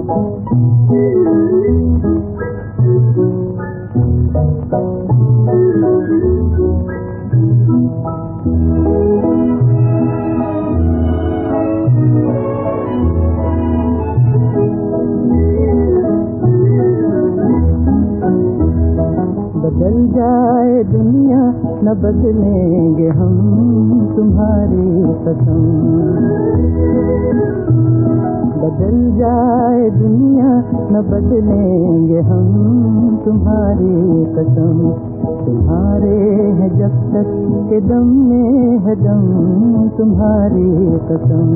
बदल जाए दुनिया न बदलेंगे हम तुम्हारी कसम। बदल जाए दुनिया न बदलेंगे हम तुम्हारी कसम। तुम्हारे है जब तक के दम में है दम तुम्हारी कसम।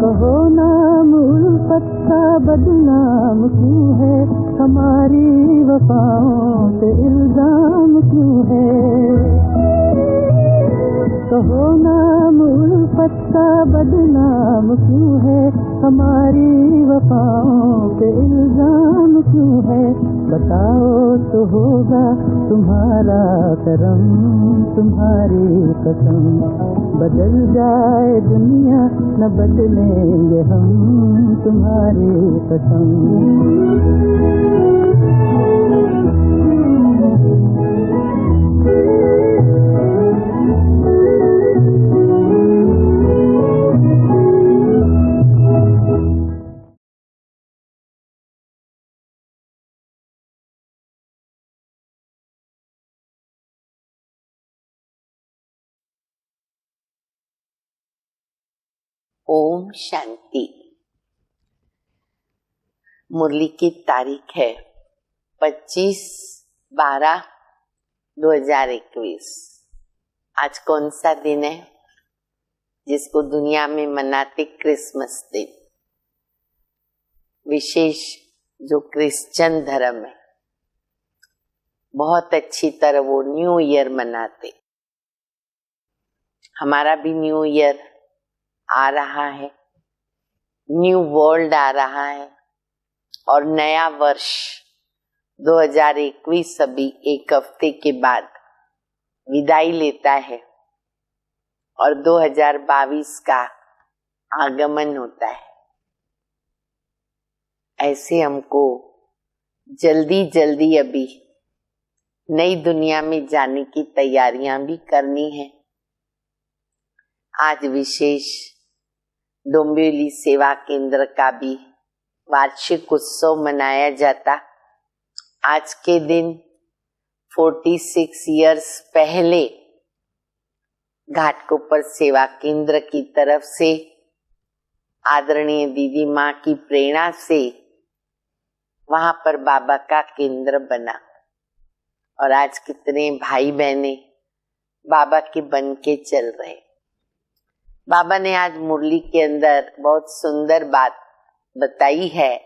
कहो नाम उल्फत का बदनाम क्यों है, हमारी वफाओं पे इल्जाम क्यों है। कहो नाम उल्फत का बदनाम क्यों है, हमारी वफाओं पे इल्जाम क्यों है। बताओ तो होगा तुम्हारा करम तुम्हारी कसम। बदल जाए दुनिया न बदलेंगे हम तुम्हारी कसम। ओम शांति। मुरली की तारीख है 25/12/2021। आज कौन सा दिन है जिसको दुनिया में मनाते क्रिसमस दिन। विशेष जो क्रिश्चियन धर्म है बहुत अच्छी तरह वो न्यू ईयर मनाते। हमारा भी न्यू ईयर आ रहा है, न्यू वर्ल्ड आ रहा है और नया वर्ष 2021 अभी एक हफ्ते के बाद विदाई लेता है और 2022 का आगमन होता है। ऐसे हमको जल्दी जल्दी अभी नई दुनिया में जाने की तैयारियां भी करनी है। आज विशेष डोंबिवली सेवा केंद्र का भी वार्षिक उत्सव मनाया जाता। आज के दिन 46 इयर्स पहले घाटकोपर सेवा केंद्र की तरफ से आदरणीय दीदी माँ की प्रेरणा से वहां पर बाबा का केंद्र बना और आज कितने भाई बहने बाबा के बन के चल रहे। बाबा ने आज मुरली के अंदर बहुत सुंदर बात बताई है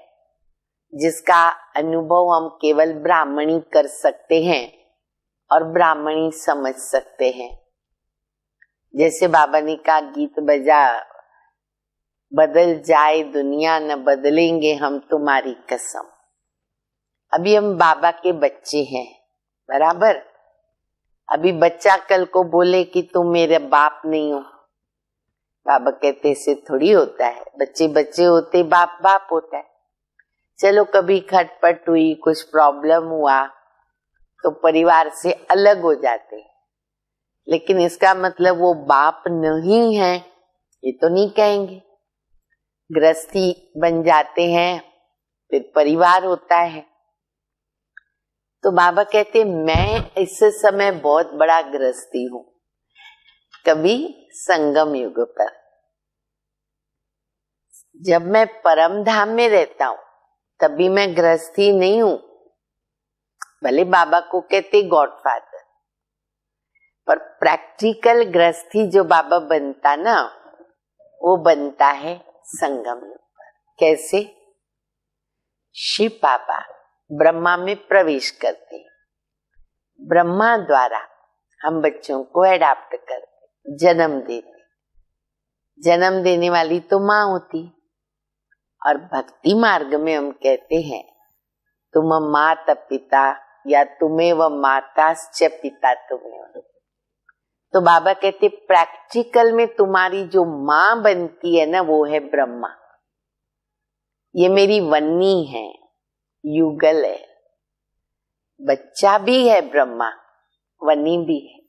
जिसका अनुभव हम केवल ब्राह्मणी कर सकते हैं और ब्राह्मणी समझ सकते हैं। जैसे बाबा ने कहा गीत बजा, बदल जाए दुनिया न बदलेंगे हम तुम्हारी कसम। अभी हम बाबा के बच्चे हैं, बराबर। अभी बच्चा कल को बोले कि तुम मेरे बाप नहीं हो, बाबा कहते ऐसे थोड़ी होता है। बच्चे बच्चे होते, बाप बाप होता है। चलो कभी खटपट हुई, कुछ प्रॉब्लम हुआ तो परिवार से अलग हो जाते हैं, लेकिन इसका मतलब वो बाप नहीं है ये तो नहीं कहेंगे। गृहस्थी बन जाते हैं, फिर परिवार होता है। तो बाबा कहते मैं इस समय बहुत बड़ा गृहस्थी हूं। कभी संगम युग पर जब मैं परम धाम में रहता हूं तभी मैं गृहस्थी नहीं हूं। भले बाबा को कहते गॉडफादर, पर प्रैक्टिकल गृहस्थी जो बाबा बनता ना वो बनता है संगम युग पर। कैसे? शिव बाबा ब्रह्मा में प्रवेश करते, ब्रह्मा द्वारा हम बच्चों को एडाप्ट करते, जन्म देते। जन्म देने वाली तो माँ होती और भक्ति मार्ग में हम कहते हैं तुम माता पिता या तुम्हें माताश्च पिता तुम्हें। तो बाबा कहते प्रैक्टिकल में तुम्हारी जो माँ बनती है ना वो है ब्रह्मा। ये मेरी वन्नी है, युगल है, बच्चा भी है ब्रह्मा, वन्नी भी है।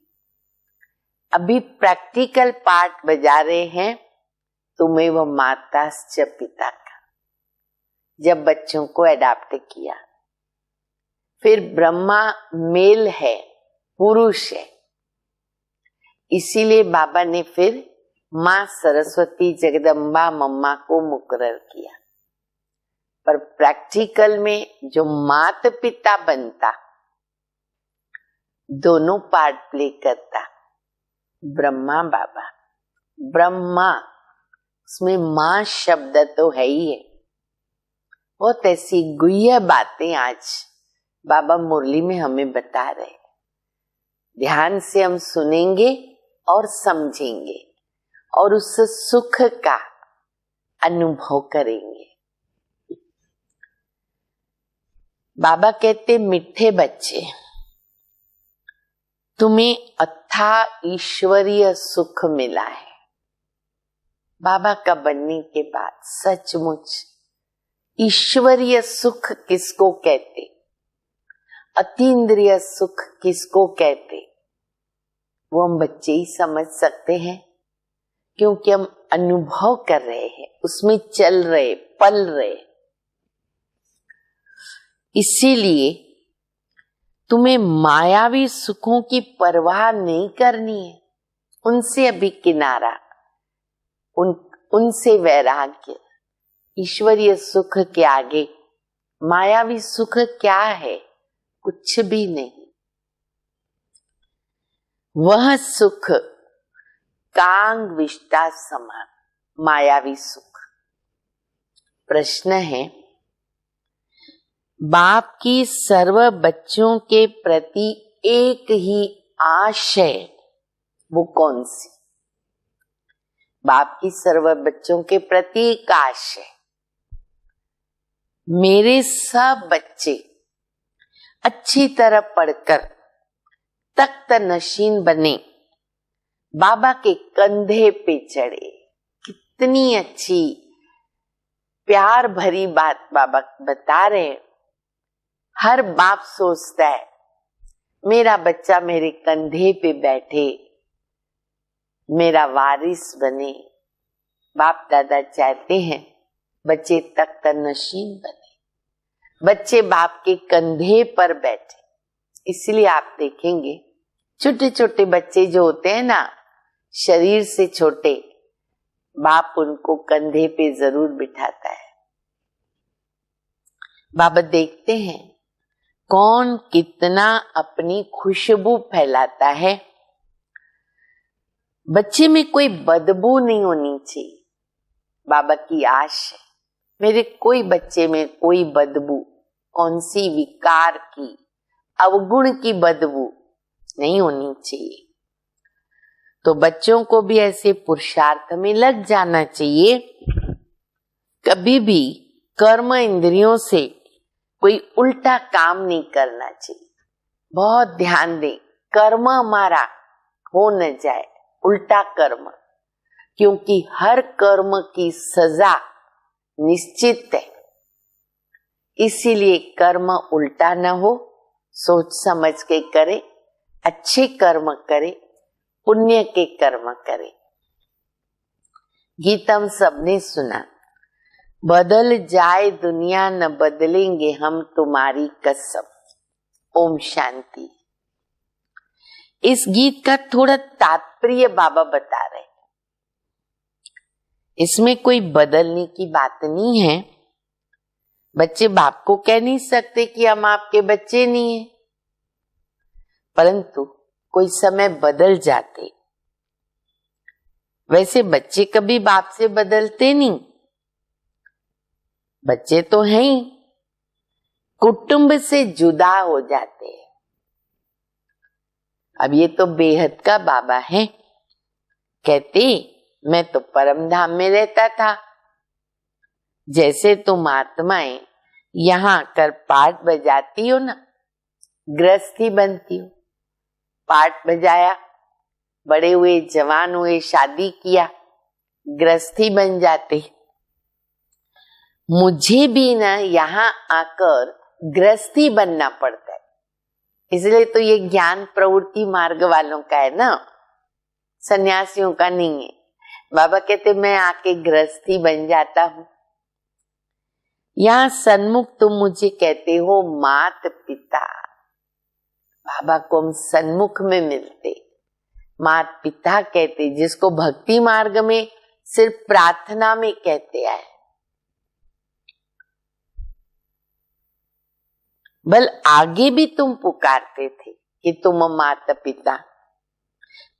अभी प्रैक्टिकल पार्ट बजा रहे हैं तुम्हें वो माताश्च पिता का, जब बच्चों को अडॉप्ट किया। फिर ब्रह्मा मेल है, पुरुष है, इसीलिए बाबा ने फिर माँ सरस्वती जगदम्बा मम्मा को मुकर्रर किया। पर प्रैक्टिकल में जो माता पिता बनता, दोनों पार्ट प्ले करता ब्रह्मा बाबा। ब्रह्मा, उसमें माँ शब्द तो है ही है। बहुत ऐसी गुह्य बातें आज बाबा मुरली में हमें बता रहे। ध्यान से हम सुनेंगे और समझेंगे और उस सुख का अनुभव करेंगे। बाबा कहते मीठे बच्चे, तुम्हें अथाह ईश्वरीय सुख मिला है। बाबा का बनने के बाद सचमुच ईश्वरीय सुख किसको कहते, अतीन्द्रिय सुख किसको कहते, वो हम बच्चे ही समझ सकते हैं, क्योंकि हम अनुभव कर रहे हैं, उसमें चल रहे, पल रहे। इसीलिए तुम्हें मायावी सुखों की परवाह नहीं करनी है, उनसे अभी किनारा, उनसे वैराग्य। ईश्वरीय सुख के आगे मायावी सुख क्या है, कुछ भी नहीं। वह सुख कांग विष्टा समान, मायावी सुख। प्रश्न है, बाप की सर्व बच्चों के प्रति एक ही आशय, वो कौन सी? बाप की सर्व बच्चों के प्रति एक आशय, मेरे सब बच्चे अच्छी तरह पढ़कर तख्त नशीन बने, बाबा के कंधे पे चढ़े। कितनी अच्छी प्यार भरी बात बाबा बता रहे हैं। हर बाप सोचता है मेरा बच्चा मेरे कंधे पे बैठे, मेरा वारिस बने। बाप दादा चाहते हैं बच्चे तख्त नशीन बने, बच्चे बाप के कंधे पर बैठे। इसलिए आप देखेंगे छोटे छोटे बच्चे जो होते हैं ना, शरीर से छोटे, बाप उनको कंधे पे जरूर बिठाता है। बाबा देखते हैं कौन कितना अपनी खुशबू फैलाता है। बच्चे में कोई बदबू नहीं होनी चाहिए, बाबा की आश है मेरे कोई बच्चे में कोई बदबू, कौन सी विकार की, अवगुण की बदबू नहीं होनी चाहिए। तो बच्चों को भी ऐसे पुरुषार्थ में लग जाना चाहिए। कभी भी कर्म इंद्रियों से कोई उल्टा काम नहीं करना चाहिए। बहुत ध्यान दें, कर्म हमारा हो न जाए उल्टा कर्म, क्योंकि हर कर्म की सजा निश्चित है। इसीलिए कर्म उल्टा न हो, सोच समझ के करे, अच्छे कर्म करे, पुण्य के कर्म करे। गीत हम सबने सुना, बदल जाए दुनिया न बदलेंगे हम तुम्हारी कसम। ओम शांति। इस गीत का थोड़ा तात्पर्य बाबा बता रहे हैं। इसमें कोई बदलने की बात नहीं है। बच्चे बाप को कह नहीं सकते कि हम आपके बच्चे नहीं हैं, परंतु कोई समय बदल जाते। वैसे बच्चे कभी बाप से बदलते नहीं, बच्चे तो हैं ही, कुटुंब से जुदा हो जाते हैं। अब ये तो बेहद का बाबा है, कहते मैं तो परम धाम में रहता था, जैसे तुम आत्माएं यहाँ कर पाठ बजाती हो ना, गृहस्थी बनती हूँ, पाठ बजाया, बड़े हुए, जवान हुए, शादी किया, गृहस्थी बन जाते। मुझे भी ना यहाँ आकर गृहस्थी बनना पड़ता है। इसलिए तो ये ज्ञान प्रवृत्ति मार्ग वालों का है ना, सन्यासियों का नहीं है। बाबा कहते मैं आके गृहस्थी बन जाता हूँ। यहाँ सन्मुख तुम मुझे कहते हो मात पिता। बाबा को हम सन्मुख में मिलते, मात पिता कहते, जिसको भक्ति मार्ग में सिर्फ प्रार्थना में कहते आए। बल आगे भी तुम पुकारते थे कि तुम माता पिता,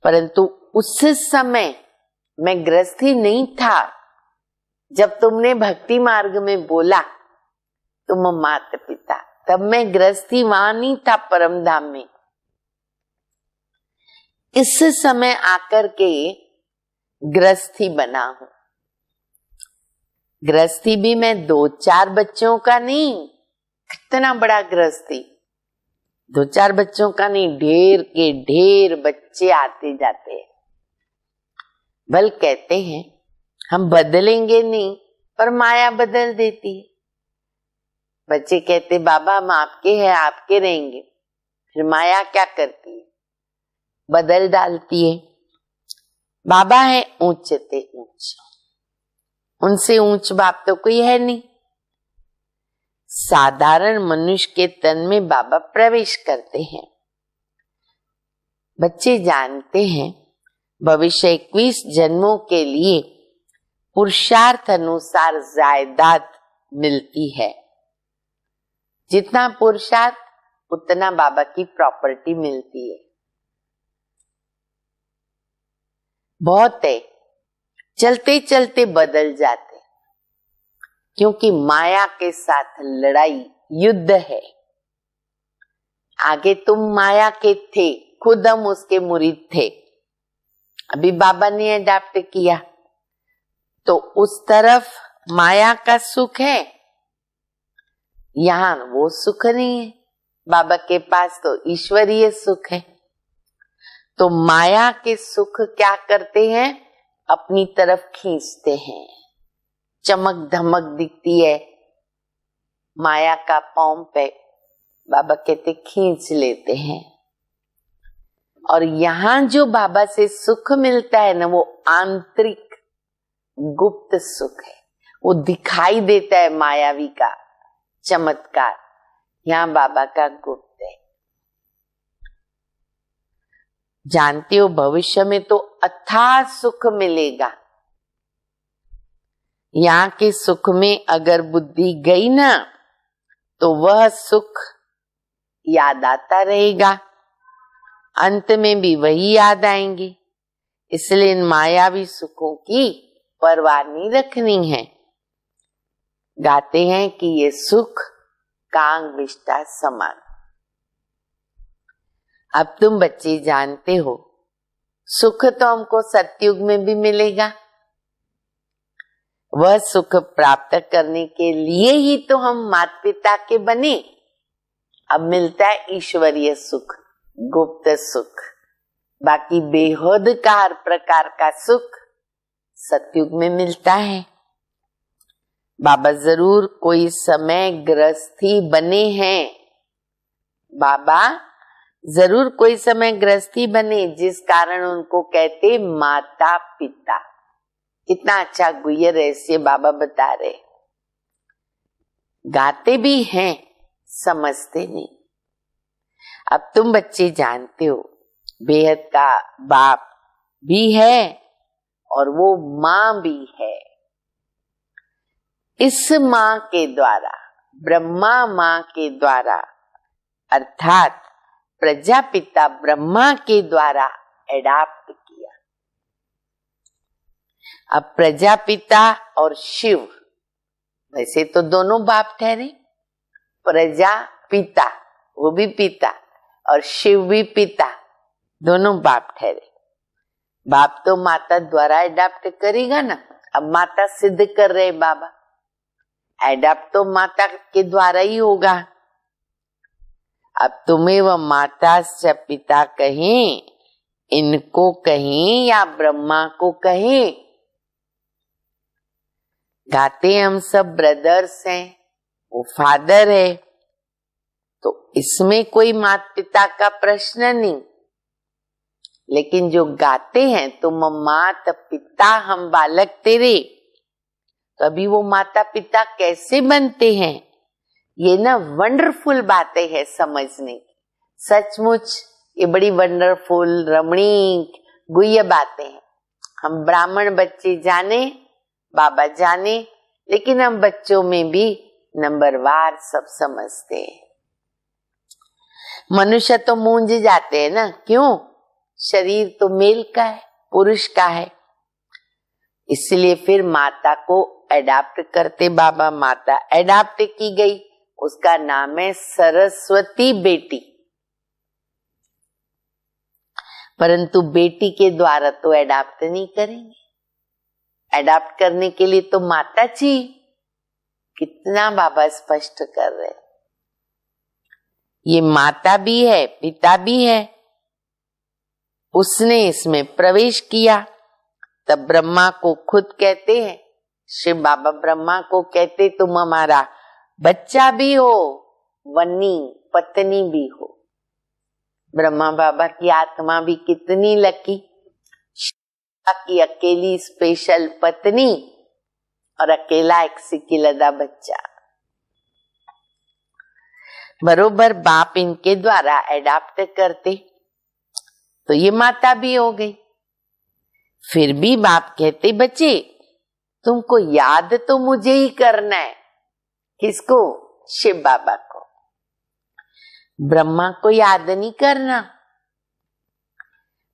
परंतु उस समय मैं गृहस्थी नहीं था। जब तुमने भक्ति मार्ग में बोला तुम माता पिता, तब मैं गृहस्थी वहां नहीं था, परम धाम में। इस समय आकर के गृहस्थी बना हूं। गृहस्थी भी मैं 2-4 बच्चों का नहीं, कितना बड़ा गृहस्थी, 2-4 बच्चों का नहीं, ढेर के ढेर बच्चे आते जाते हैं। बल कहते हैं हम बदलेंगे नहीं, पर माया बदल देती है। बच्चे कहते बाबा हम आपके हैं, आपके रहेंगे। फिर माया क्या करती है, बदल डालती है। बाबा है ऊंचते ऊंच, उनसे ऊंच बाप तो कोई है नहीं। साधारण मनुष्य के तन में बाबा प्रवेश करते हैं। बच्चे जानते हैं भविष्य 21 जन्मों के लिए पुरुषार्थ अनुसार जायदाद मिलती है। जितना पुरुषार्थ उतना बाबा की प्रॉपर्टी मिलती है। बहुत है, चलते चलते बदल जाते, क्योंकि माया के साथ लड़ाई युद्ध है। आगे तुम माया के थे, खुद हम उसके मुरीद थे। अभी बाबा ने अडॉप्ट किया तो उस तरफ माया का सुख है, यहाँ वो सुख नहीं है। बाबा के पास तो ईश्वरीय सुख है। तो माया के सुख क्या करते हैं, अपनी तरफ खींचते हैं। चमक धमक दिखती है, माया का पंप है, बाबा कहते खींच लेते हैं। और यहाँ जो बाबा से सुख मिलता है ना, वो आंतरिक गुप्त सुख है। वो दिखाई देता है मायावी का चमत्कार, यहाँ बाबा का गुप्त है। जानते हो भविष्य में तो अथाह सुख मिलेगा। यहाँ के सुख में अगर बुद्धि गई ना, तो वह सुख याद आता रहेगा, अंत में भी वही याद आएंगे। इसलिए इन मायावी सुखों की परवाह नहीं रखनी है। गाते हैं कि ये सुख कांग विष्टा समान। अब तुम बच्चे जानते हो सुख तो हमको सतयुग में भी मिलेगा। वह सुख प्राप्त करने के लिए ही तो हम माता पिता के बने। अब मिलता है ईश्वरीय सुख, गुप्त सुख। बाकी बेहद का हर प्रकार का सुख सतयुग में मिलता है। बाबा जरूर कोई समय गृहस्थी बने हैं, बाबा जरूर कोई समय गृहस्थी बने, जिस कारण उनको कहते माता पिता। कितना अच्छा गुह्य रहस्य बाबा बता रहे। गाते भी हैं, समझते नहीं। अब तुम बच्चे जानते हो बेहद का बाप भी है और वो माँ भी है। इस माँ के द्वारा, ब्रह्मा माँ के द्वारा, अर्थात प्रजापिता ब्रह्मा के द्वारा एडाप्ट किया। अब प्रजापिता और शिव, वैसे तो दोनों बाप ठहरे, प्रजापिता वो भी पिता और शिव भी पिता, दोनों बाप ठहरे। बाप तो माता द्वारा एडाप्ट करेगा ना। अब माता सिद्ध कर रहे बाबा, एडाप्ट तो माता के द्वारा ही होगा। अब तुम्हें वह माता से पिता कहें, इनको कहें या ब्रह्मा को कहें। गाते हम सब ब्रदर्स हैं, वो फादर है, तो इसमें कोई माता पिता का प्रश्न नहीं। लेकिन जो गाते हैं तुम माता पिता हम बालक तेरे, तो अभी वो माता पिता कैसे बनते हैं, ये ना वंडरफुल बातें हैं समझने की। सचमुच ये बड़ी वंडरफुल रमणीक गुह्य बातें हैं। हम ब्राह्मण बच्चे जाने, बाबा जाने, लेकिन हम बच्चों में भी नंबरवार सब समझते हैं। मनुष्य तो मूंझ जाते हैं ना, क्यों? शरीर तो मेल का है, पुरुष का है, इसलिए फिर माता को एडाप्ट करते बाबा। माता एडाप्ट की गई, उसका नाम है सरस्वती बेटी। परंतु बेटी के द्वारा तो एडाप्ट नहीं करेंगे, एडाप्ट करने के लिए तो माता चाहिए। कितना बाबा स्पष्ट कर रहे, ये माता भी है पिता भी है, उसने इसमें प्रवेश किया। तब ब्रह्मा को खुद कहते हैं, शिव बाबा ब्रह्मा को कहते तुम हमारा बच्चा भी हो, वन्नी पत्नी भी हो। ब्रह्मा बाबा की आत्मा भी कितनी लकी, की अकेली स्पेशल पत्नी और अकेला एक सिकिलदा बच्चा। बरोबर बाप इनके द्वारा एडाप्ट करते तो ये माता भी हो गई। फिर भी बाप कहते बच्चे तुमको याद तो मुझे ही करना है। किसको? शिव बाबा को। ब्रह्मा को याद नहीं करना।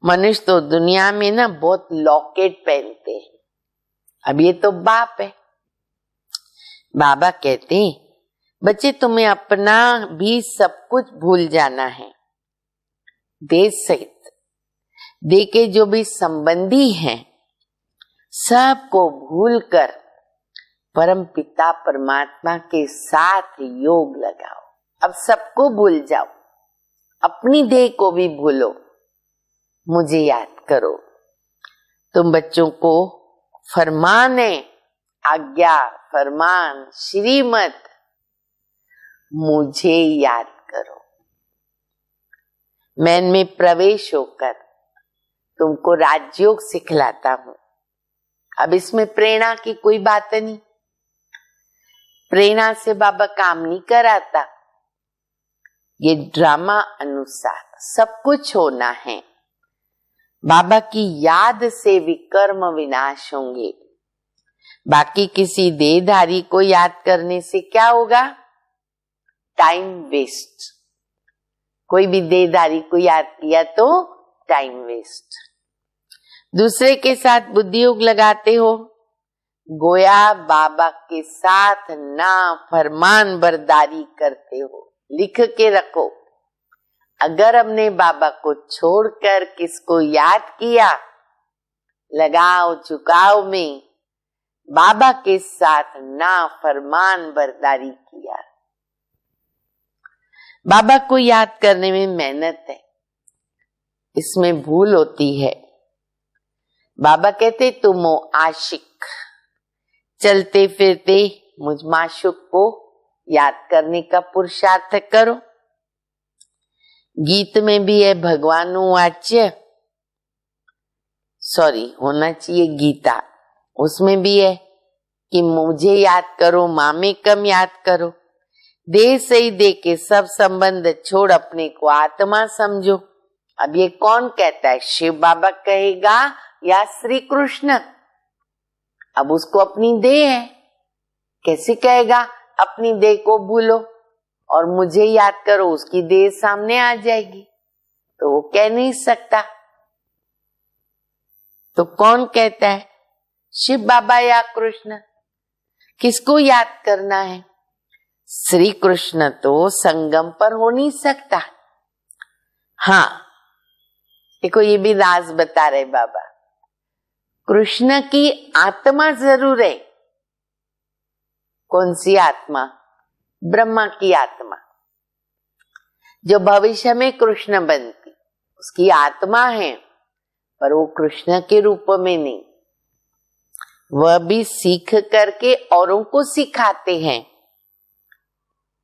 मनुष्य तो दुनिया में ना बहुत लॉकेट पहनते हैं, अब ये तो बाप है। बाबा कहते हैं बच्चे तुम्हें अपना भी सब कुछ भूल जाना है, देश सहित दे के जो भी संबंधी हैं सबको भूलकर परम पिता परमात्मा के साथ योग लगाओ। अब सबको भूल जाओ, अपनी देह को भी भूलो, मुझे याद करो। तुम बच्चों को फरमान है, आज्ञा फरमान श्रीमत, मुझे याद करो। मैं इनमें प्रवेश होकर तुमको राजयोग सिखलाता हूं। अब इसमें प्रेरणा की कोई बात नहीं, प्रेरणा से बाबा काम नहीं कराता। ये ड्रामा अनुसार सब कुछ होना है। बाबा की याद से विकर्म विनाश होंगे। बाकी किसी देहधारी को याद करने से क्या होगा? Time waste. कोई भी देहधारी को याद किया तो टाइम वेस्ट। दूसरे के साथ बुद्धि योग लगाते हो, गोया बाबा के साथ ना फरमान बरदारी करते हो। लिख के रखो, अगर हमने बाबा को छोड़कर किसको याद किया, लगाओ झुकाव में बाबा के साथ ना फरमान बरदारी किया। बाबा को याद करने में मेहनत है, इसमें भूल होती है। बाबा कहते तुम हो आशिक, चलते फिरते मुझ माशूक को याद करने का पुरुषार्थ करो। गीत में भी है भगवानु वाच्य, सॉरी होना चाहिए गीता, उसमें भी है कि मुझे याद करो, मामे कम याद करो। देह से ही दे के सब संबंध छोड़ अपने को आत्मा समझो। अब ये कौन कहता है? शिव बाबा कहेगा या श्री कृष्ण? अब उसको अपनी देह है, कैसे कहेगा अपनी देह को भूलो और मुझे याद करो? उसकी देह सामने आ जाएगी, तो वो कह नहीं सकता। तो कौन कहता है? शिव बाबा या कृष्ण? किसको याद करना है? श्री कृष्ण तो संगम पर हो नहीं सकता। हाँ देखो, ये भी राज बता रहे बाबा। कृष्ण की आत्मा जरूर है। कौन सी आत्मा? ब्रह्मा की आत्मा। जो भविष्य में कृष्ण बनती, उसकी आत्मा है, पर वो कृष्ण के रूप में नहीं। वह भी सीख करके औरों को सिखाते हैं।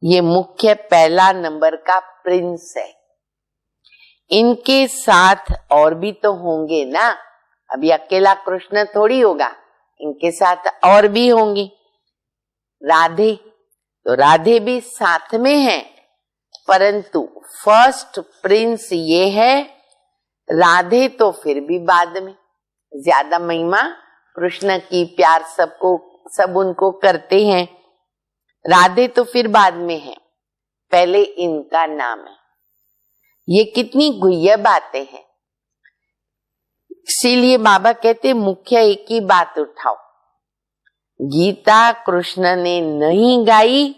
ये मुख्य पहला नंबर का प्रिंस है। इनके साथ और भी तो होंगे ना, अभी अकेला कृष्ण थोड़ी होगा, इनके साथ और भी होंगी। राधे, तो राधे भी साथ में है, परंतु फर्स्ट प्रिंस ये है। राधे तो फिर भी बाद में, ज्यादा महिमा कृष्ण की, प्यार सबको, सब उनको करते हैं। राधे तो फिर बाद में है, पहले इनका नाम है। ये कितनी गुह्य बातें हैं। इसीलिए बाबा कहते मुख्य एक ही बात उठाओ। गीता कृष्ण ने नहीं गाई,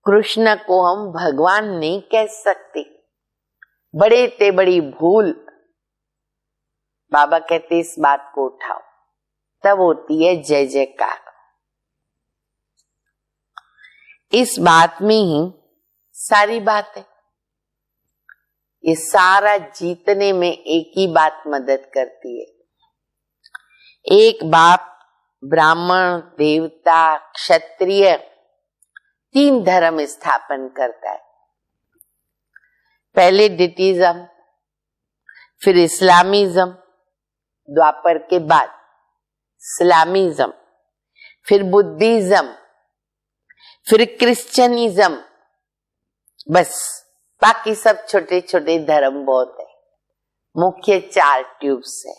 कृष्ण को हम भगवान नहीं कह सकते, बड़े ते बड़ी भूल। बाबा कहते इस बात को उठाओ, तब होती है जय जयकार। इस बात में ही सारी बात है। ये सारा जीतने में एक ही बात मदद करती है। एक बाप ब्राह्मण, देवता, क्षत्रिय, 3 धर्म स्थापन करता है। पहले डिटिज्म, फिर इस्लामिज्म, द्वापर के बाद इस्लामिज्म, फिर बुद्धिज्म, फिर क्रिश्चियनिज्म, बस बाकी सब छोटे छोटे धर्म बहुत है। मुख्य 4 ट्यूब्स है।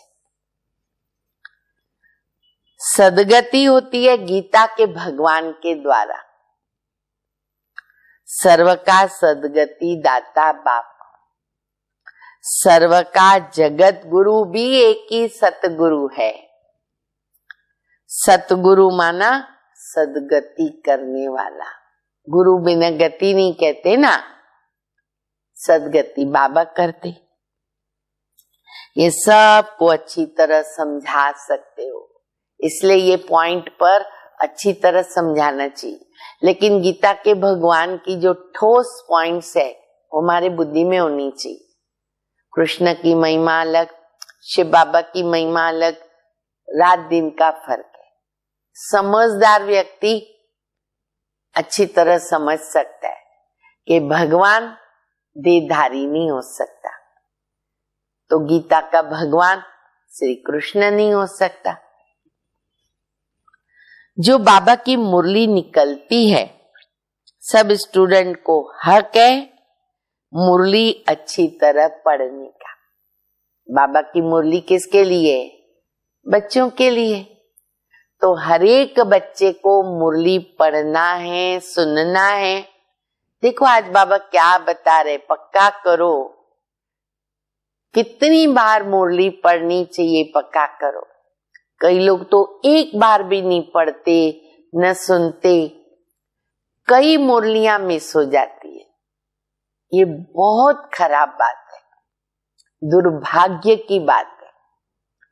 सदगति होती है गीता के भगवान के द्वारा। सर्व का सदगति दाता बाप, सर्व का जगत गुरु भी एक ही सतगुरु है। सतगुरु माना सदगति करने वाला। गुरु बिना गति नहीं कहते ना, सदगति बाबा करते। ये सब को अच्छी तरह समझा सकते हो, इसलिए ये पॉइंट पर अच्छी तरह समझाना चाहिए। लेकिन गीता के भगवान की जो ठोस पॉइंट्स है वो हमारे बुद्धि में होनी चाहिए। कृष्ण की महिमा अलग, शिव बाबा की महिमा अलग, रात दिन का फर्क है। समझदार व्यक्ति अच्छी तरह समझ सकता है कि भगवान देहधारी नहीं हो सकता, तो गीता का भगवान श्री कृष्ण नहीं हो सकता। जो बाबा की मुरली निकलती है, सब स्टूडेंट को हक है मुरली अच्छी तरह पढ़ने का। बाबा की मुरली किसके लिए? बच्चों के लिए। तो हर एक बच्चे को मुरली पढ़ना है, सुनना है। देखो आज बाबा क्या बता रहे, पक्का करो। कितनी बार मुरली पढ़नी चाहिए, पक्का करो। कई लोग तो एक बार भी नहीं पढ़ते, न सुनते, कई मुरलियां मिस हो जाती है। ये बहुत खराब बात है, दुर्भाग्य की बात है।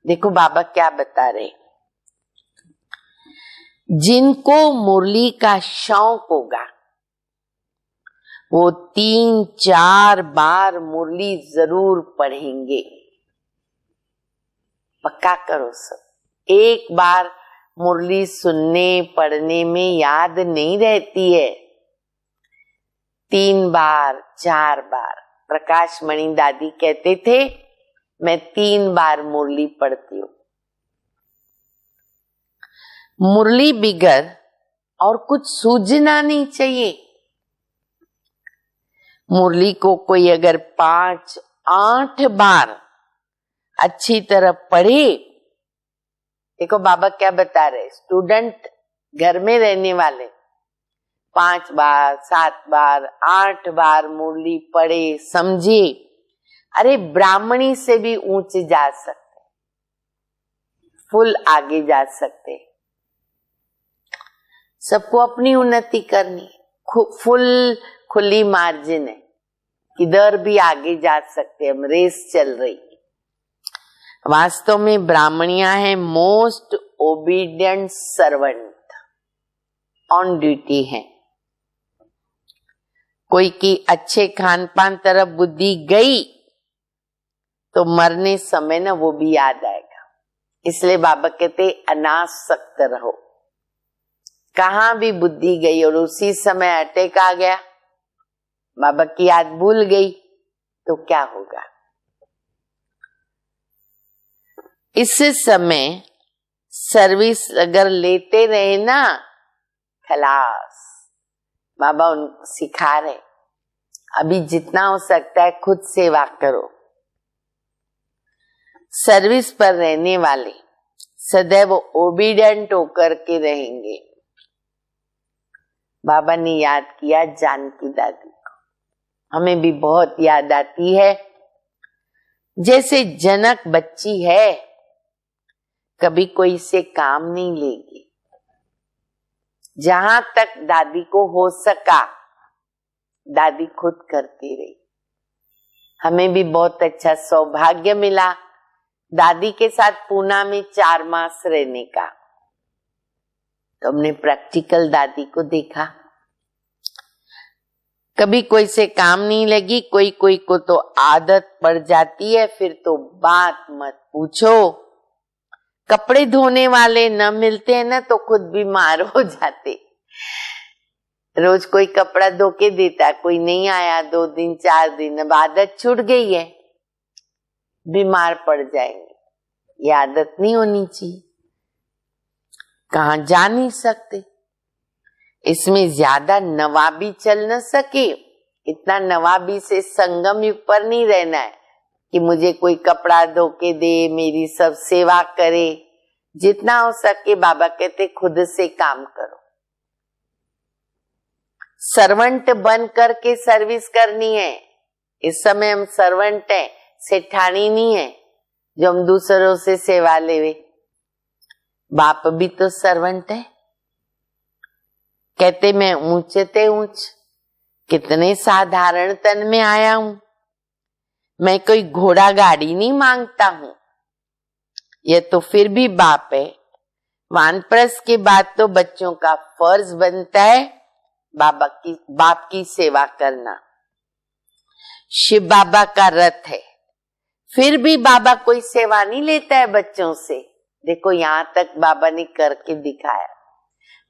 देखो बाबा क्या बता रहे, जिनको मुरली का शौक होगा वो 3-4 बार मुरली जरूर पढ़ेंगे। पक्का करो सब। एक बार मुरली सुनने पढ़ने में याद नहीं रहती है, 3 बार 4 बार। प्रकाश मणि दादी कहते थे मैं 3 बार मुरली पढ़ती हूँ। मुरली बिगर और कुछ सूझना नहीं चाहिए। मुरली को कोई अगर 5-8 बार अच्छी तरह पढ़े, देखो बाबा क्या बता रहे, स्टूडेंट घर में रहने वाले 5 बार 7 बार 8 बार मुरली पढ़े, समझे, अरे ब्राह्मणी से भी ऊंचे जा सकते, फुल आगे जा सकते। सबको अपनी उन्नति करनी, फुल खुली मार्जिन है, किधर भी आगे जा सकते, हम रेस चल रही। वास्तव में ब्राह्मणियां हैं most obedient servant, on duty हैं। कोई की अच्छे खान पान तरफ बुद्धि गई तो मरने समय ना वो भी याद आएगा। इसलिए बाबा कहते अनासक्त रहो। कहाँ भी बुद्धि गई और उसी समय अटैक आ गया, बाबा की याद भूल गई तो क्या होगा। इस समय सर्विस अगर लेते रहे ना, खलास। बाबा उन सिखा रहे अभी जितना हो सकता है खुद सेवा करो। सर्विस पर रहने वाले सदैव ओबीडियंट होकर के रहेंगे। बाबा ने याद किया जानकी दादी को, हमें भी बहुत याद आती है। जैसे जनक बच्ची है, कभी कोई से काम नहीं लेगी। जहां तक दादी को हो सका दादी खुद करती रही। हमें भी बहुत अच्छा सौभाग्य मिला दादी के साथ पूना में 4 मास रहने का। तो हमने प्रैक्टिकल दादी को देखा। कभी कोई से काम नहीं लगी, कोई कोई को तो आदत पड़ जाती है, फिर तो बात मत पूछो। कपड़े धोने वाले न मिलते हैं ना तो खुद बीमार हो जाते। रोज कोई कपड़ा धो के देता, कोई नहीं आया 2 दिन 4 दिन, अब आदत छूट गई है, बीमार पड़ जाएंगे। ये आदत नहीं होनी चाहिए। कहाँ जा नहीं सकते, इसमें ज्यादा नवाबी चल न सके। इतना नवाबी से संगम युग पर नहीं रहना है कि मुझे कोई कपड़ा धो के दे, मेरी सब सेवा करे। जितना हो सके बाबा कहते खुद से काम करो। सर्वेंट बन करके सर्विस करनी है। इस समय हम सर्वेंट हैं, सेठानी नहीं है जो हम दूसरों से सेवा लेवे। बाप भी तो सर्वेंट है। कहते मैं ऊंचे ते ऊंच, कितने साधारण तन में आया हूं। मैं कोई घोड़ा गाड़ी नहीं मांगता हूं। ये तो फिर भी बाप है। वानप्रस्थ के बाद तो बच्चों का फर्ज बनता है बाप की सेवा करना। शिव बाबा का रथ है, फिर भी बाबा कोई सेवा नहीं लेता है बच्चों से। देखो यहाँ तक बाबा ने करके दिखाया।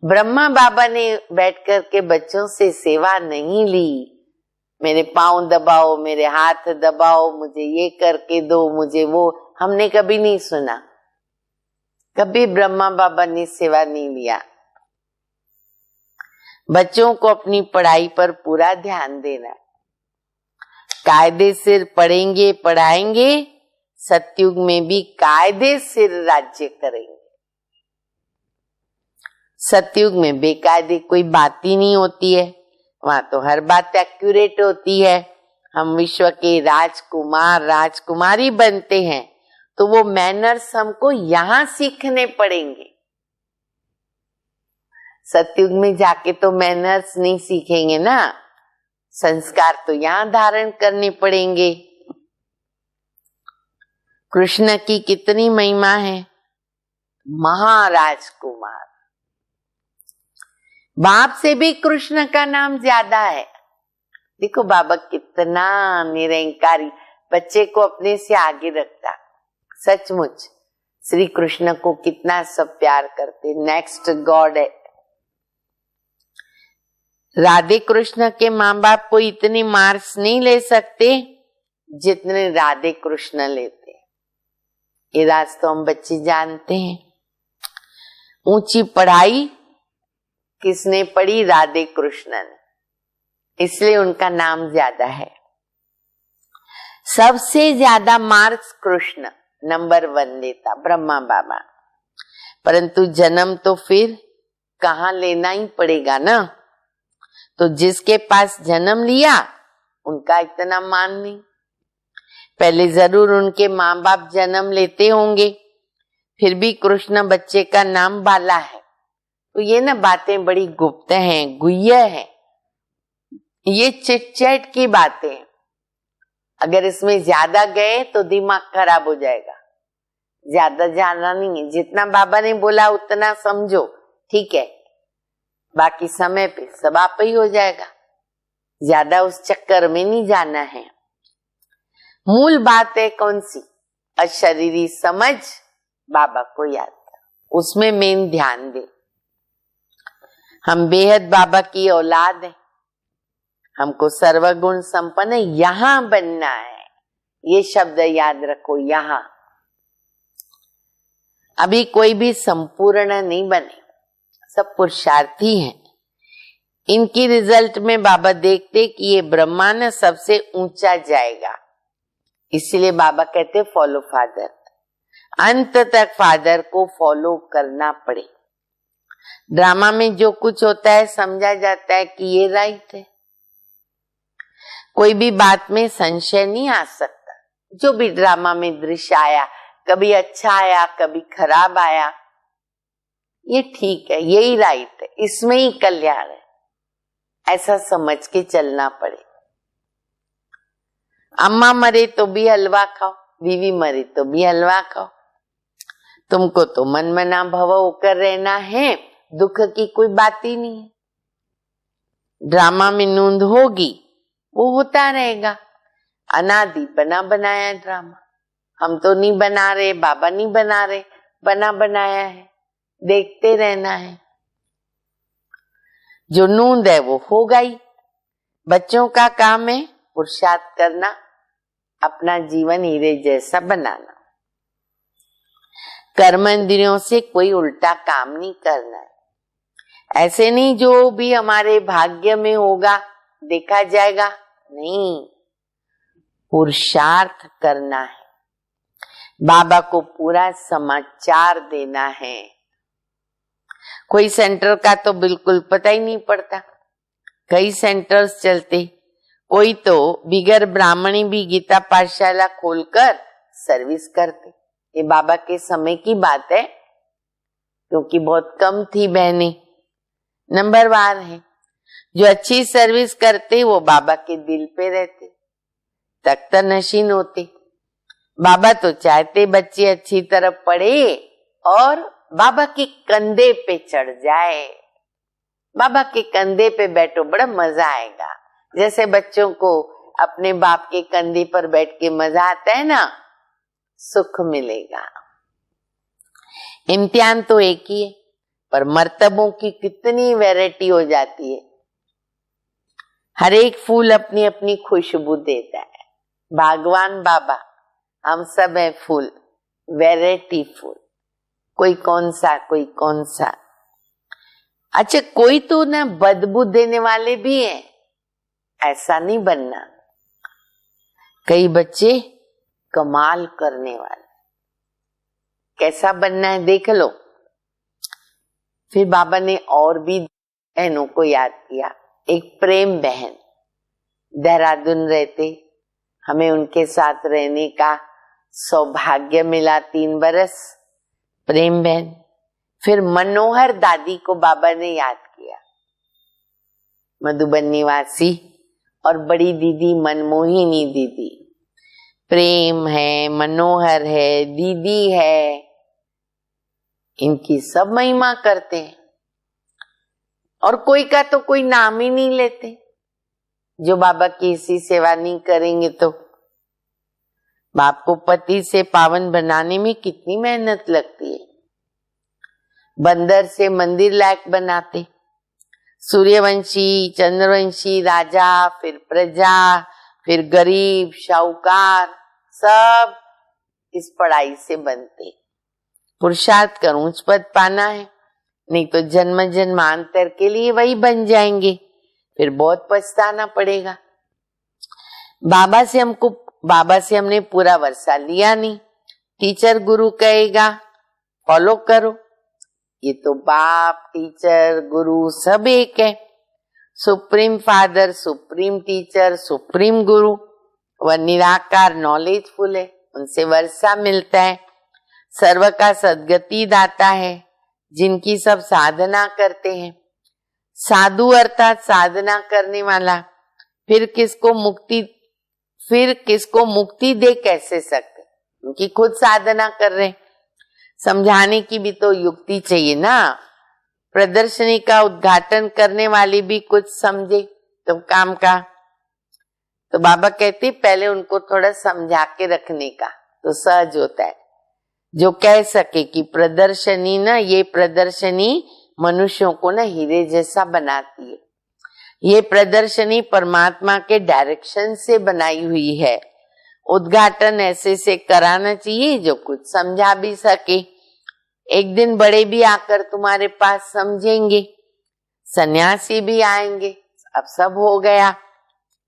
ब्रह्मा बाबा ने बैठ कर के बच्चों से सेवा नहीं ली। मेरे पांव दबाओ, मेरे हाथ दबाओ, मुझे ये करके दो, मुझे वो, हमने कभी नहीं सुना। कभी ब्रह्मा बाबा ने सेवा नहीं लिया। बच्चों को अपनी पढ़ाई पर पूरा ध्यान देना। कायदे से पढ़ेंगे पढ़ाएंगे, सतयुग में भी कायदे से राज्य करेंगे। सतयुग में बेकायदे कोई बात ही नहीं होती है, वहां तो हर बात एक्यूरेट होती है। हम विश्व के राजकुमार राजकुमारी बनते हैं तो वो मैनर्स हमको यहाँ सीखने पड़ेंगे। सतयुग में जाके तो मैनर्स नहीं सीखेंगे ना, संस्कार तो यहाँ धारण करने पड़ेंगे। कृष्ण की कितनी महिमा है, महाराजकुमार। बाप से भी कृष्ण का नाम ज्यादा है। देखो बाबा कितना निरंकारी, बच्चे को अपने से आगे रखता। सचमुच श्री कृष्ण को कितना सब प्यार करते, नेक्स्ट गॉड है। राधे कृष्ण के माँ बाप को इतनी मार्क्स नहीं ले सकते जितने राधे कृष्ण लेते। ये राज तो हम बच्चे जानते हैं। ऊंची पढ़ाई किसने पढ़ी? राधे कृष्ण ने, इसलिए उनका नाम ज्यादा है। सबसे ज्यादा मार्क्स कृष्ण नंबर 1 लेता, ब्रह्मा बाबा। परंतु जन्म तो फिर कहाँ लेना ही पड़ेगा ना। तो जिसके पास जन्म लिया उनका इतना मान नहीं। पहले जरूर उनके माँ बाप जन्म लेते होंगे, फिर भी कृष्ण बच्चे का नाम बाला है। तो ये ना बातें बड़ी गुप्त हैं, गुह्य हैं। ये चिट चैट की बातें हैं। अगर इसमें ज्यादा गए तो दिमाग खराब हो जाएगा। ज्यादा जानना नहीं है, जितना बाबा ने बोला उतना समझो, ठीक है। बाकी समय पे सब आप ही हो जाएगा। ज्यादा उस चक्कर में नहीं जाना है। मूल बात है कौन सी? अशरीरी समझ, बाबा को याद कर, उसमें मेन ध्यान दे। हम बेहद बाबा की औलाद हैं, हमको सर्वगुण संपन्न यहां बनना है। ये शब्द याद रखो, यहां। अभी कोई भी संपूर्ण नहीं बने, सब पुरुषार्थी हैं। इनकी रिजल्ट में बाबा देखते कि ये ब्रह्मांड सबसे ऊंचा जाएगा, इसलिए बाबा कहते फॉलो फादर। अंत तक फादर को फॉलो करना पड़े। ड्रामा में जो कुछ होता है समझा जाता है कि ये राइट है, कोई भी बात में संशय नहीं आ सकता। जो भी ड्रामा में दृश्य आया, कभी अच्छा आया कभी खराब आया, ये ठीक है, यही राइट है, इसमें ही कल्याण है, ऐसा समझ के चलना पड़े। अम्मा मरे तो भी हलवा खाओ, बीवी मरे तो भी हलवा खाओ। तुमको तो मन मना भव होकर रहना है, दुख की कोई बात ही नहीं है। ड्रामा में नूंद होगी, वो होता रहेगा। अनादि बना बनाया ड्रामा, हम तो नहीं बना रहे, बाबा नहीं बना रहे, बना बनाया है, देखते रहना है। जो नूंद है वो होगा ही। बच्चों का काम है पुरुषार्थ करना, अपना जीवन हीरे जैसा बनाना। कर्म इंद्रियों से कोई उल्टा काम नहीं करना है। ऐसे नहीं जो भी हमारे भाग्य में होगा देखा जाएगा, नहीं, पुरुषार्थ करना है। बाबा को पूरा समाचार देना है। कोई सेंटर का तो बिल्कुल पता ही नहीं पड़ता, कई सेंटर्स चलते। कोई तो बिगर ब्राह्मणी भी गीता पाठशाला खोलकर सर्विस करते। ये बाबा के समय की बात है, क्योंकि बहुत कम थी बहनें, नंबरवार है। जो अच्छी सर्विस करते वो बाबा के दिल पे रहते, तख्त नशीन होते। बाबा तो चाहते बच्चे अच्छी तरह पढ़े और बाबा के कंधे पे चढ़ जाए। बाबा के कंधे पे बैठो, बड़ा मजा आएगा। जैसे बच्चों को अपने बाप के कंधे पर बैठ के मजा आता है ना, सुख मिलेगा। इम्तिहान तो एक ही है, पर मर्तबों की कितनी वैरायटी हो जाती है। हर एक फूल अपनी अपनी खुशबू देता है। भगवान बाबा, हम सब है फूल, वैरायटी फूल, कोई कौन सा कोई कौन सा। अच्छा, कोई तो ना बदबू देने वाले भी हैं, ऐसा नहीं बनना। कई बच्चे कमाल करने वाले, कैसा बनना है देख लो। फिर बाबा ने और भी बहनों को याद किया। एक प्रेम बहन देहरादून रहते, हमें उनके साथ रहने का सौभाग्य मिला 3 बरस। प्रेम बहन। फिर मनोहर दादी को बाबा ने याद किया, मधुबन निवासी, और बड़ी दीदी मनमोहिनी दीदी। प्रेम है, मनोहर है, दीदी है, इनकी सब महिमा करते हैं। और कोई का तो कोई नाम ही नहीं लेते। जो बाबा की इसी सेवा नहीं करेंगे तो बाप को पति से पावन बनाने में कितनी मेहनत लगती है। बंदर से मंदिर लायक बनाते, सूर्यवंशी, चंद्रवंशी राजा, फिर प्रजा, फिर गरीब, शाहूकार, सब इस पढ़ाई से बनते। पुरुषार्थ कर ऊंच पद पाना है, नहीं तो जन्म जन्मांतर के लिए वही बन जाएंगे, फिर बहुत पछताना पड़ेगा। बाबा से हमने पूरा वर्षा लिया नहीं। टीचर गुरु कहेगा फॉलो करो, ये तो बाप टीचर गुरु सब एक है। Supreme father, supreme teacher, supreme गुरु, वह निराकार नॉलेजफुल है, उनसे वर्षा मिलता है। सर्व का सदगति दाता है, जिनकी सब साधना करते हैं। साधु अर्थात साधना करने वाला, फिर किसको मुक्ति दे कैसे सकते, क्योंकि खुद साधना कर रहे। समझाने की भी तो युक्ति चाहिए ना। प्रदर्शनी का उद्घाटन करने वाली भी कुछ समझे तो काम का। तो बाबा कहते पहले उनको थोड़ा समझा के रखने का, तो सहज होता है। जो कह सके कि प्रदर्शनी ना, ये प्रदर्शनी मनुष्यों को ना हीरे जैसा बनाती है, ये प्रदर्शनी परमात्मा के डायरेक्शन से बनाई हुई है, उद्घाटन ऐसे से कराना चाहिए जो कुछ समझा भी सके। एक दिन बड़े भी आकर तुम्हारे पास समझेंगे, सन्यासी भी आएंगे, अब सब हो गया,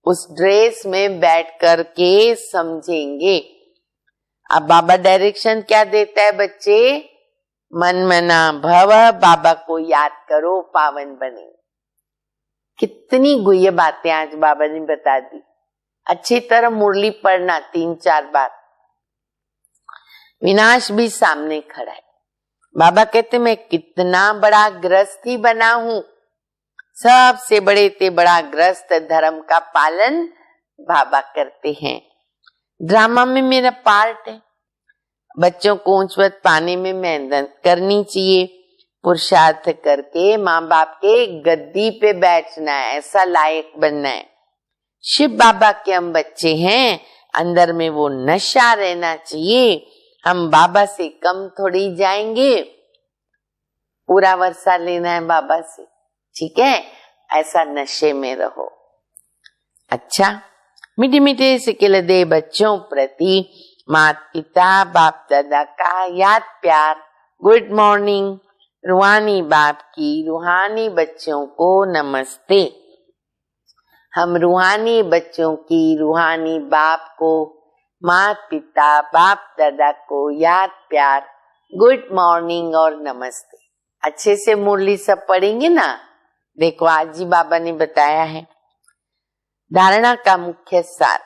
उस ड्रेस में बैठ कर के समझेंगे। अब बाबा डायरेक्शन क्या देता है बच्चे? मन मना भव, बाबा को याद करो, पावन बने। कितनी गुह्य बातें आज बाबा ने बता दी। अच्छी तरह मुरली पढ़ना 3-4 बार। विनाश भी सामने खड़ा है। बाबा कहते मैं कितना बड़ा ग्रस्ती बना हूं, सबसे बड़े ते बड़ा ग्रस्त धर्म का पालन बाबा करते हैं। ड्रामा में मेरा पार्ट है। बच्चों को ऊंचवत पाने में मेहनत करनी चाहिए, पुरुषार्थ करके माँ बाप के गद्दी पे बैठना है, ऐसा लायक बनना है। शिव बाबा के हम बच्चे हैं, अंदर में वो नशा रहना चाहिए। हम बाबा से कम थोड़ी जाएंगे, पूरा वर्षा लेना है बाबा से, ठीक है? ऐसा नशे में रहो। अच्छा, मीठे मीठे सिकिल दे बच्चों प्रति माता पिता बाप दादा का याद प्यार। Good morning. रूहानी बाप की रूहानी बच्चों को नमस्ते। हम रूहानी बच्चों की रूहानी बाप को, माता पिता बाप दादा को याद प्यार, गुड मॉर्निंग और नमस्ते। अच्छे से मुरली सब पढ़ेंगे ना। देखो आज ही बाबा ने बताया है धारणा का मुख्य सार,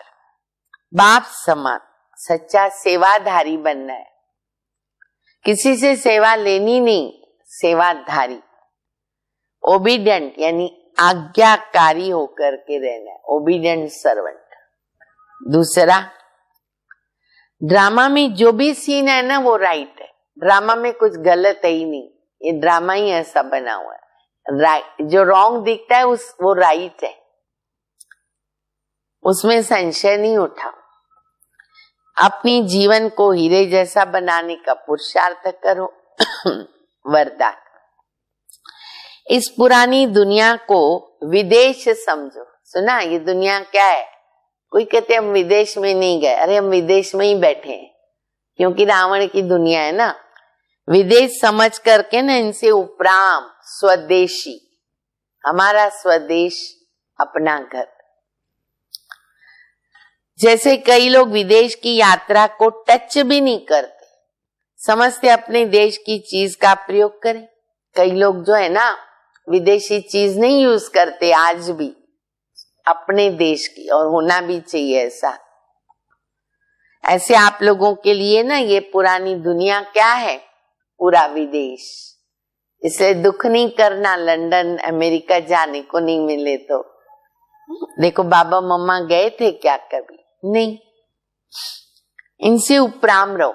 बाप समान सच्चा सेवाधारी बनना है। किसी से सेवा लेनी नहीं, सेवाधारी, ओबीडियंट यानी आज्ञाकारी होकर के रहना है, ओबीडियंट सर्वेंट। दूसरा, ड्रामा में जो भी सीन है ना वो राइट है, ड्रामा में कुछ गलत है ही नहीं, ये ड्रामा ही ऐसा बना हुआ है। राइट, जो रॉन्ग दिखता है वो राइट है, उसमें संशय नहीं उठाओ। अपनी जीवन को हीरे जैसा बनाने का पुरुषार्थ करो। वरदान, इस पुरानी दुनिया को विदेश समझो। सुना ये दुनिया क्या है? कोई कहते हम विदेश में नहीं गए, अरे हम विदेश में ही बैठे हैं, क्योंकि रावण की दुनिया है ना। विदेश समझ करके ना इनसे उपराम स्वदेशी, हमारा स्वदेश अपना घर। जैसे कई लोग विदेश की यात्रा को टच भी नहीं करते, समझते अपने देश की चीज का प्रयोग करें। कई लोग जो है ना विदेशी चीज नहीं यूज करते आज भी, अपने देश की, और होना भी चाहिए ऐसा। ऐसे आप लोगों के लिए ना ये पुरानी दुनिया क्या है? पूरा विदेश। इसलिए दुख नहीं करना लंदन अमेरिका जाने को नहीं मिले तो। देखो बाबा मम्मा गए थे क्या कभी? नहीं। इनसे उपराम रहो।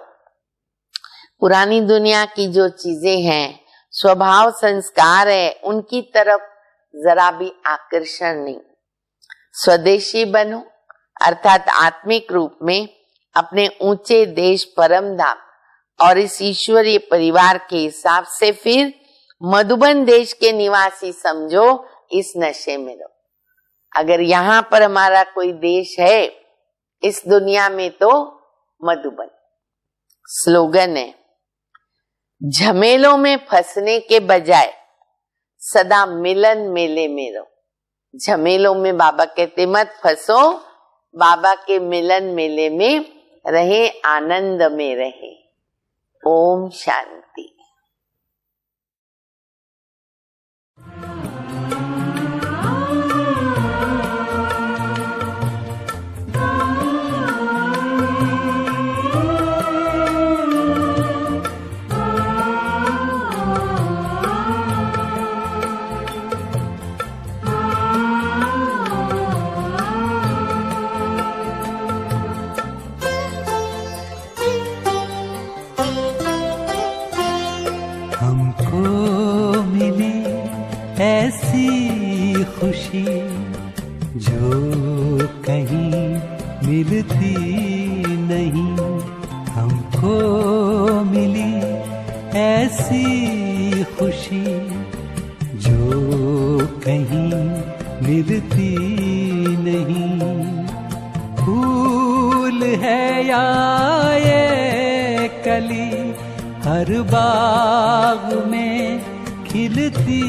पुरानी दुनिया की जो चीजें हैं, स्वभाव संस्कार है, उनकी तरफ जरा भी आकर्षण नहीं। स्वदेशी बनो, अर्थात आत्मिक रूप में अपने ऊंचे देश परम धाम और इस ईश्वरीय परिवार के हिसाब से फिर मधुबन देश के निवासी समझो, इस नशे में रहो। अगर यहाँ पर हमारा कोई देश है इस दुनिया में तो मधुबन। स्लोगन है, झमेलों में फंसने के बजाय सदा मिलन मेले में रहो। झमेलों में बाबा कहते मत फंसो, बाबा के मिलन मेले में रहे, आनंद में रहे। ओम शांति। ऐसी खुशी जो कहीं हमको मिली ऐसी खुशी जो कहीं मिलती नहीं। फूल है या ये कली हर बाग में खिलती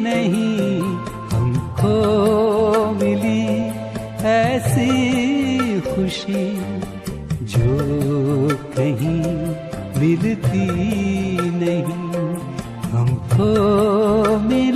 नहीं। हमको मिली ऐसी खुशी जो कहीं मिलती नहीं। हमको मिली